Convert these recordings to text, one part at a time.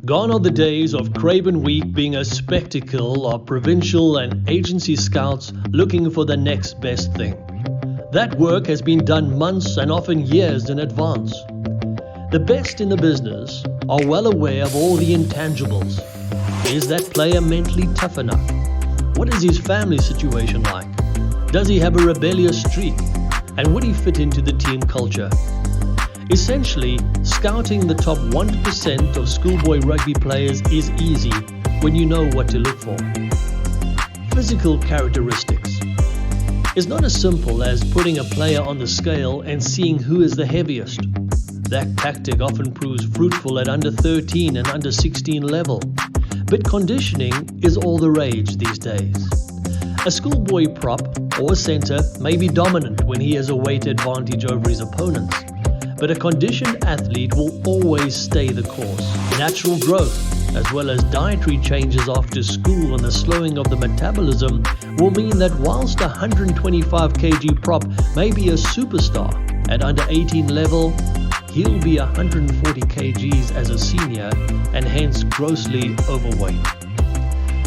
Gone are the days of Craven Week being a spectacle of provincial and agency scouts looking for the next best thing. That work has been done months and often years in advance. The best in the business are well aware of all the intangibles. Is that player mentally tough enough? What is his family situation like? Does he have a rebellious streak? And would he fit into the team culture? Essentially, scouting the top 1% of schoolboy rugby players is easy when you know what to look for. Physical characteristics. It's not as simple as putting a player on the scale and seeing who is the heaviest. That tactic often proves fruitful at under 13 and under 16 level. But conditioning is all the rage these days. A schoolboy prop or centre may be dominant when he has a weight advantage over his opponents. But a conditioned athlete will always stay the course. Natural growth, as well as dietary changes after school and the slowing of the metabolism, will mean that whilst a 125 kg prop may be a superstar at under 18 level, he'll be 140 kgs as a senior and hence grossly overweight.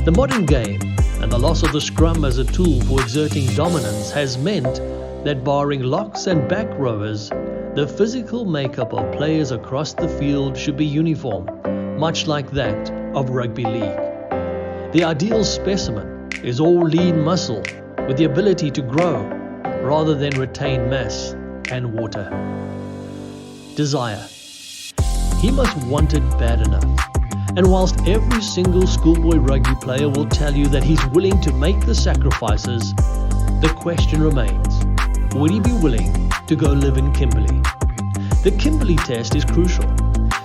The modern game and the loss of the scrum as a tool for exerting dominance has meant that barring locks and back rowers, the physical makeup of players across the field should be uniform, much like that of rugby league. The ideal specimen is all lean muscle with the ability to grow rather than retain mass and water. Desire. He must want it bad enough. And whilst every single schoolboy rugby player will tell you that he's willing to make the sacrifices, the question remains, would he be willing to go live in Kimberley? The Kimberley test is crucial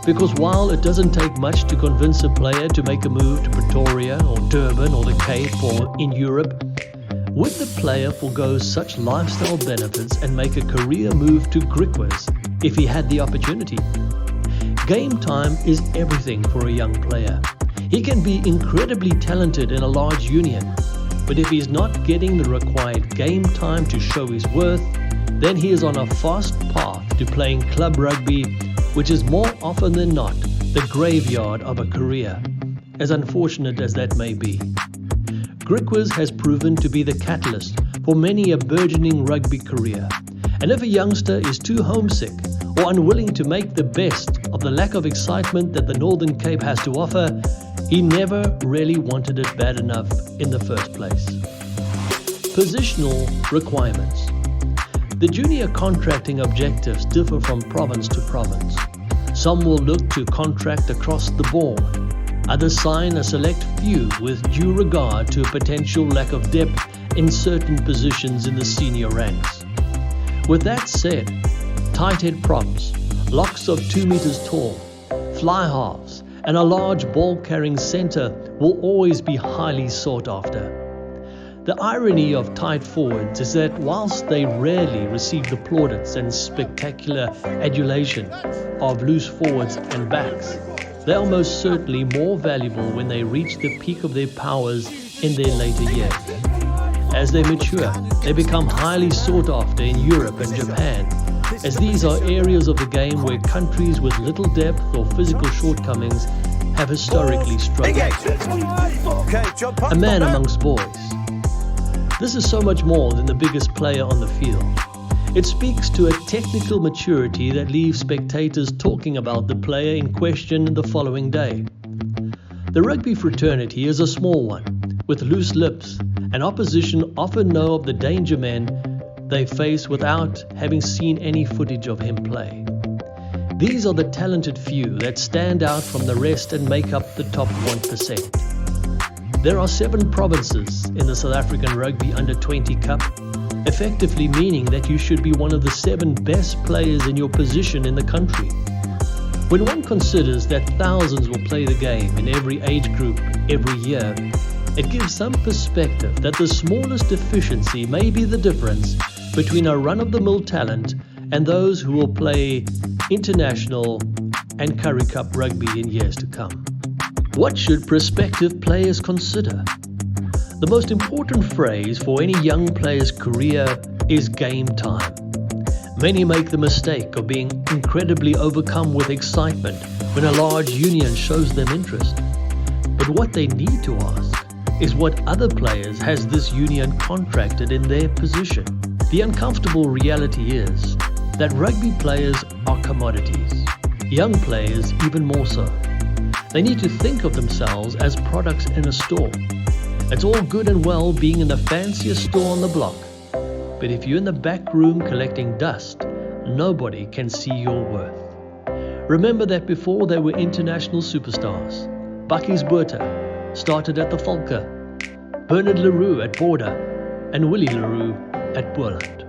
because while it doesn't take much to convince a player to make a move to Pretoria or Durban or the Cape or in Europe, would the player forego such lifestyle benefits and make a career move to Griquas if he had the opportunity? Game time is everything for a young player. He can be incredibly talented in a large union, but if he's not getting the required game time to show his worth, then he is on a fast path to playing club rugby, which is more often than not the graveyard of a career, as unfortunate as that may be. Griquas has proven to be the catalyst for many a burgeoning rugby career, and if a youngster is too homesick or unwilling to make the best of the lack of excitement that the Northern Cape has to offer, he never really wanted it bad enough in the first place. Positional requirements. The junior contracting objectives differ from province to province. Some will look to contract across the board. Others sign a select few with due regard to a potential lack of depth in certain positions in the senior ranks. With that said, tight head props, locks of 2 meters tall, fly halves, and a large ball-carrying centre will always be highly sought after. The irony of tight forwards is that whilst they rarely receive the plaudits and spectacular adulation of loose forwards and backs, they are most certainly more valuable when they reach the peak of their powers in their later years. As they mature, they become highly sought after in Europe and Japan, as these are areas of the game where countries with little depth or physical shortcomings have historically struggled. A man amongst boys. This is so much more than the biggest player on the field. It speaks to a technical maturity that leaves spectators talking about the player in question the following day. The rugby fraternity is a small one, with loose lips, and opposition often know of the danger men they face without having seen any footage of him play. These are the talented few that stand out from the rest and make up the top 1%. There are 7 provinces in the South African Rugby Under-20 Cup, effectively meaning that you should be one of the 7 best players in your position in the country. When one considers that thousands will play the game in every age group every year, it gives some perspective that the smallest deficiency may be the difference between a run-of-the-mill talent and those who will play international and Currie Cup rugby in years to come. What should prospective players consider? The most important phrase for any young player's career is game time. Many make the mistake of being incredibly overcome with excitement when a large union shows them interest. But what they need to ask is what other players has this union contracted in their position. The uncomfortable reality is that rugby players are commodities, young players even more so. They need to think of themselves as products in a store. It's all good and well being in the fanciest store on the block, but if you're in the back room collecting dust, nobody can see your worth. Remember that before they were international superstars, Bakkies Botha started at the Volker, Bernard Leroux at Border, and Willie Leroux at Boerland.